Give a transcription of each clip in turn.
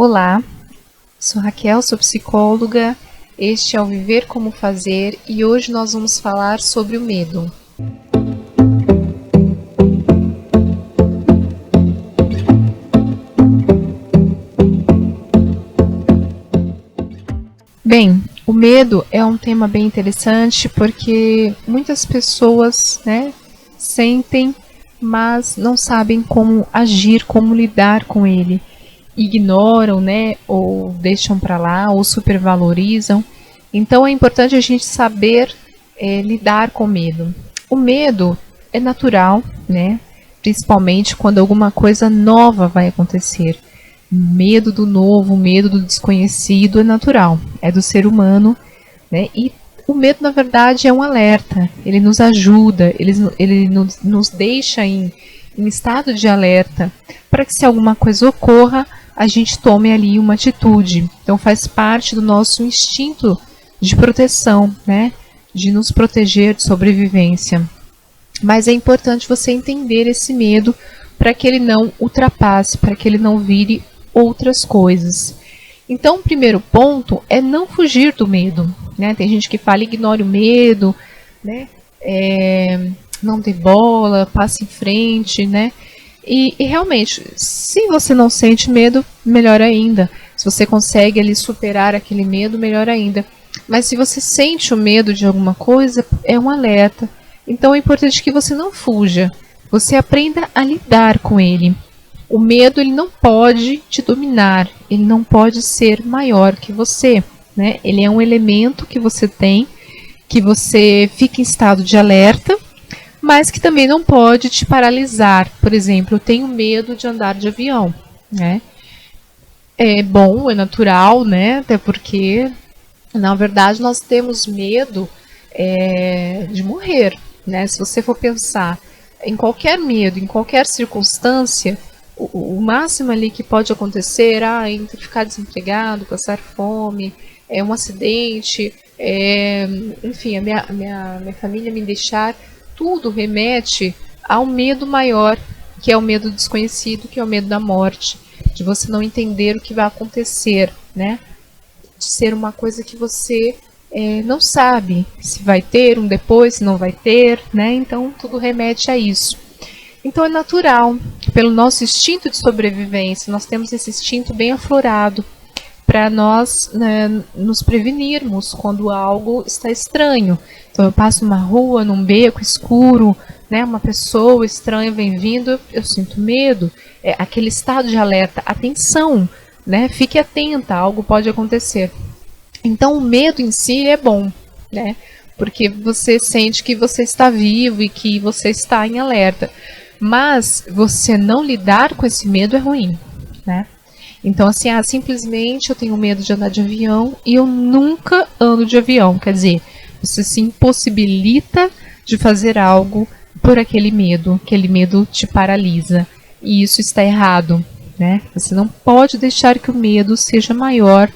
Olá, sou Raquel, sou psicóloga, este é o Viver Como Fazer e hoje nós vamos falar sobre o medo. Bem, o medo é um tema bem interessante porque muitas pessoas, sentem, mas não sabem como agir, como lidar com ele. Ignoram, ou deixam para lá, ou supervalorizam. Então é importante a gente saber lidar com o medo. O medo é natural, principalmente quando alguma coisa nova vai acontecer. O medo do novo, o medo do desconhecido é natural, é do ser humano, e o medo, na verdade, é um alerta, ele nos ajuda, ele nos deixa em estado de alerta, para que se alguma coisa ocorra, a gente tome ali uma atitude. Então faz parte do nosso instinto de proteção, de nos proteger, de sobrevivência. Mas é importante você entender esse medo para que ele não ultrapasse, para que ele não vire outras coisas. Então o primeiro ponto é não fugir do medo. Tem gente que fala, ignore o medo, não dê bola, passe em frente, E realmente, se você não sente medo, melhor ainda. Se você consegue ali superar aquele medo, melhor ainda. Mas se você sente o medo de alguma coisa, é um alerta. Então é importante que você não fuja. Você aprenda a lidar com ele. O medo, ele não pode te dominar. Ele não pode ser maior que você. Ele é um elemento que você tem, que você fica em estado de alerta, mas que também não pode te paralisar. Por exemplo, eu tenho medo de andar de avião, É bom, é natural, até porque, na verdade, nós temos medo de morrer, Se você for pensar em qualquer medo, em qualquer circunstância, o máximo ali que pode acontecer, entre ficar desempregado, passar fome, um acidente, enfim, a minha família me deixar, tudo remete ao medo maior, que é o medo desconhecido, que é o medo da morte, de você não entender o que vai acontecer, de ser uma coisa que você não sabe se vai ter um depois, se não vai ter, então tudo remete a isso. Então é natural, pelo nosso instinto de sobrevivência, nós temos esse instinto bem aflorado para nós nos prevenirmos quando algo está estranho. Então eu passo numa rua, num beco escuro, uma pessoa estranha vem vindo, eu sinto medo, aquele estado de alerta, atenção, fique atenta, algo pode acontecer. Então o medo em si é bom, porque você sente que você está vivo e que você está em alerta. Mas você não lidar com esse medo é ruim, Então, assim, simplesmente eu tenho medo de andar de avião e eu nunca ando de avião. Quer dizer, você se impossibilita de fazer algo por aquele medo te paralisa. E isso está errado, Você não pode deixar que o medo seja maior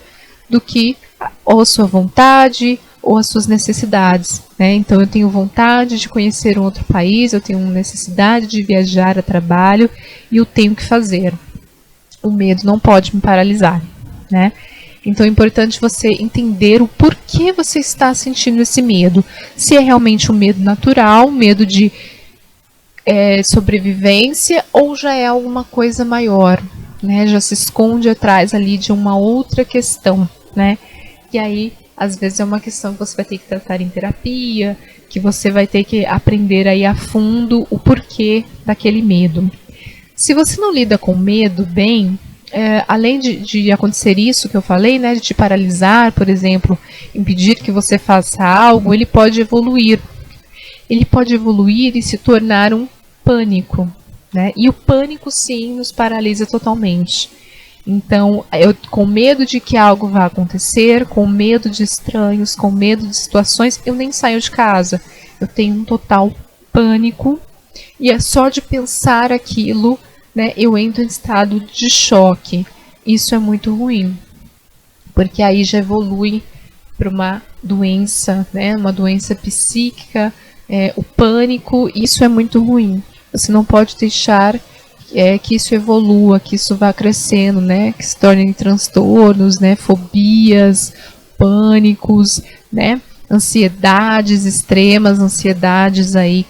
do que ou a sua vontade ou as suas necessidades, Então eu tenho vontade de conhecer um outro país, eu tenho necessidade de viajar a trabalho e eu tenho que fazer. O medo não pode me paralisar, Então é importante você entender o porquê você está sentindo esse medo. Se é realmente um medo natural, medo de sobrevivência, ou já é alguma coisa maior, Já se esconde atrás ali de uma outra questão, E aí, às vezes é uma questão que você vai ter que tratar em terapia, que você vai ter que aprender aí a fundo o porquê daquele medo. Se você não lida com medo bem, além de acontecer isso que eu falei, de te paralisar, por exemplo, impedir que você faça algo, ele pode evoluir. Ele pode evoluir e se tornar um pânico, E o pânico, sim, nos paralisa totalmente. Então, eu com medo de que algo vá acontecer, com medo de estranhos, com medo de situações, eu nem saio de casa. Eu tenho um total pânico e é só de pensar aquilo, eu entro em estado de choque. Isso é muito ruim, porque aí já evolui para uma doença, uma doença psíquica, o pânico, isso é muito ruim. Você não pode deixar que isso evolua, que isso vá crescendo, né? Que se tornem transtornos, né? Fobias, pânicos, né? Ansiedades extremas, ansiedades aí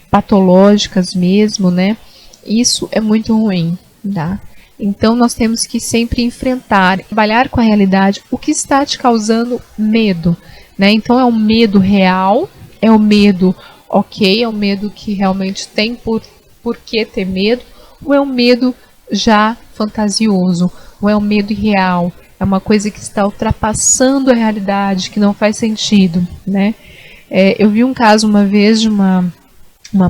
patológicas mesmo, né? Isso é muito ruim, tá? Então nós temos que sempre enfrentar, trabalhar com a realidade, o que está te causando medo, né? Então é um medo real, é um medo ok, é um medo que realmente tem por que ter medo, ou é um medo já fantasioso, ou é um medo irreal, é uma coisa que está ultrapassando a realidade, que não faz sentido, né? Eu vi um caso uma vez de uma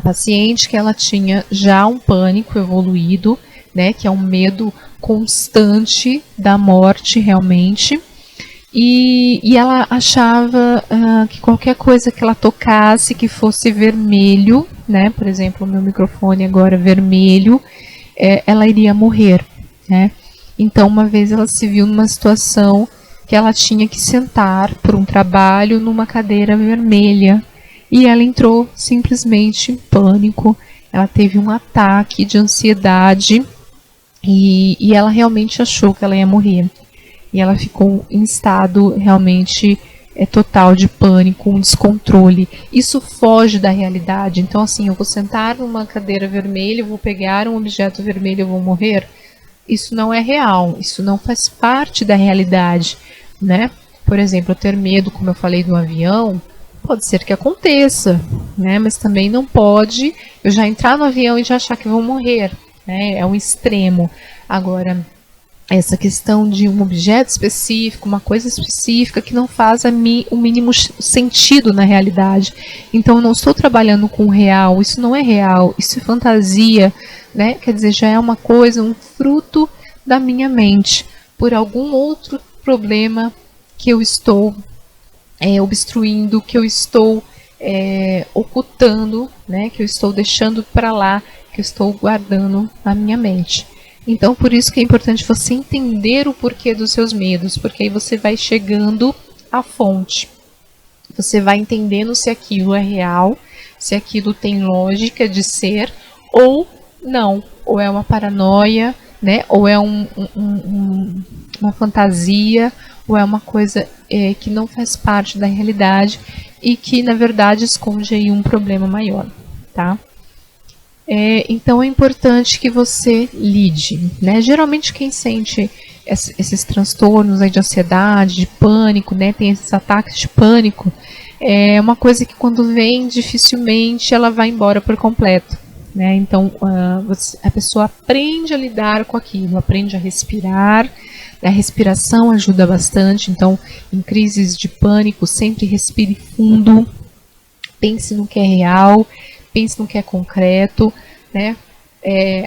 paciente que ela tinha já um pânico evoluído, né, que é um medo constante da morte realmente, e ela achava que qualquer coisa que ela tocasse que fosse vermelho, né, por exemplo, o meu microfone agora é vermelho, ela iria morrer, né? Então uma vez ela se viu numa situação que ela tinha que sentar por um trabalho numa cadeira vermelha, e ela entrou simplesmente em pânico, ela teve um ataque de ansiedade e ela realmente achou que ela ia morrer. E ela ficou em estado realmente total de pânico, um descontrole. Isso foge da realidade. Então, assim, eu vou sentar numa cadeira vermelha, eu vou pegar um objeto vermelho e eu vou morrer. Isso não é real, isso não faz parte da realidade, né? Por exemplo, eu ter medo, como eu falei, do avião, pode ser que aconteça, né? Mas também não pode eu já entrar no avião e já achar que vou morrer, né? É um extremo. Agora, essa questão de um objeto específico, uma coisa específica que não faz o mínimo sentido na realidade. Então, eu não estou trabalhando com o real, isso não é real, isso é fantasia, né? Quer dizer, já é uma coisa, um fruto da minha mente, por algum outro problema que eu estou obstruindo, que eu estou ocultando, né? Que eu estou deixando para lá, que eu estou guardando na minha mente. Então, por isso que é importante você entender o porquê dos seus medos, porque aí você vai chegando à fonte. Você vai entendendo se aquilo é real, se aquilo tem lógica de ser ou não, ou é uma paranoia, né? Ou é uma fantasia, ou é uma coisa que não faz parte da realidade e que, na verdade, esconde aí um problema maior, tá? Então é importante que você lide, né? Geralmente quem sente esses transtornos aí de ansiedade, de pânico, né? Tem esses ataques de pânico, é uma coisa que quando vem dificilmente ela vai embora por completo, né? Então a pessoa aprende a lidar com aquilo, aprende a respirar, a respiração ajuda bastante. Então em crises de pânico sempre respire fundo, pense no que é real, pense no que é concreto, né?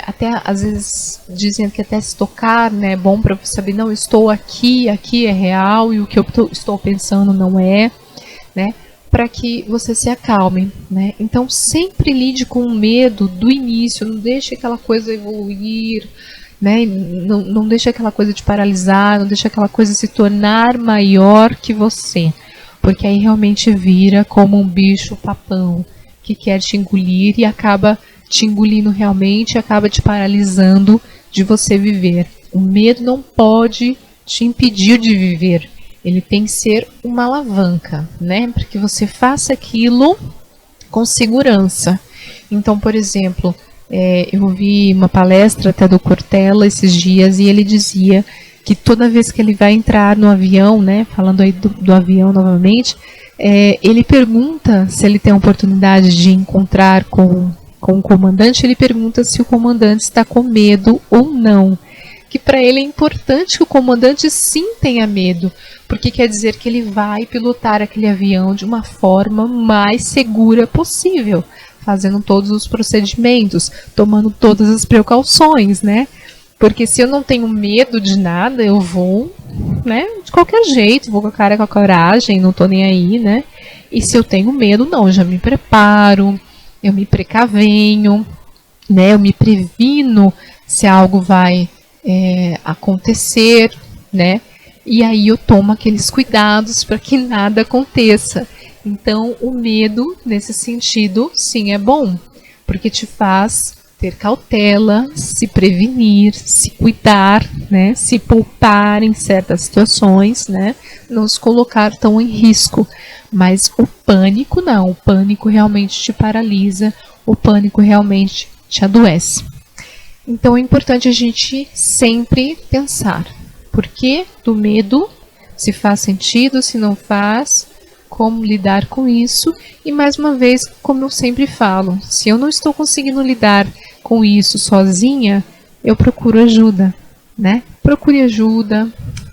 Até às vezes dizem que até se tocar, né, é bom para você saber, não, estou aqui é real e o que eu estou pensando não é, né? Para que você se acalme, né? Então sempre lide com o medo do início, não deixe aquela coisa evoluir, né? Não deixe aquela coisa te paralisar, não deixe aquela coisa se tornar maior que você, porque aí realmente vira como um bicho papão que quer te engolir e acaba te engolindo realmente, acaba te paralisando de você viver. O medo não pode te impedir de viver. Ele tem que ser uma alavanca, né? Para que você faça aquilo com segurança. Então, por exemplo, eu ouvi uma palestra até do Cortella esses dias e ele dizia que toda vez que ele vai entrar no avião, né? Falando aí do avião novamente, ele pergunta se ele tem a oportunidade de encontrar com o comandante, ele pergunta se o comandante está com medo ou não. Que para ele é importante que o comandante sim tenha medo, porque quer dizer que ele vai pilotar aquele avião de uma forma mais segura possível, fazendo todos os procedimentos, tomando todas as precauções, né? Porque se eu não tenho medo de nada, eu vou, né, de qualquer jeito, vou com a cara e com a coragem, não tô nem aí, né? E se eu tenho medo, não, eu já me preparo, eu me precavenho, né? Eu me previno se algo vai acontecer, né? E aí eu tomo aqueles cuidados para que nada aconteça. Então, o medo, nesse sentido, sim, é bom, porque te faz ter cautela, se prevenir, se cuidar, né? Se poupar em certas situações, né? Não se colocar tão em risco. Mas o pânico não, o pânico realmente te paralisa, o pânico realmente te adoece. Então é importante a gente sempre pensar, por que do medo? Se faz sentido, se não faz, como lidar com isso? E mais uma vez, como eu sempre falo, se eu não estou conseguindo lidar com isso sozinha, eu procuro ajuda, né? Procure ajuda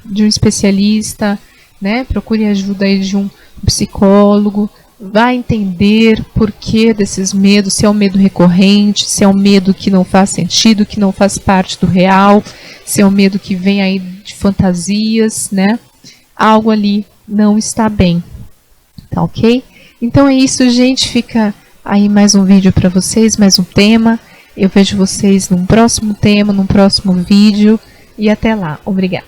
de um especialista, né? Procure ajuda aí de um psicólogo, vai entender por que desses medos, se é um medo recorrente, se é um medo que não faz sentido, que não faz parte do real, se é um medo que vem aí de fantasias, né? Algo ali não está bem, tá ok? Então é isso, gente, fica aí mais um vídeo para vocês, mais um tema. Eu vejo vocês num próximo tema, num próximo vídeo, e até lá. Obrigada.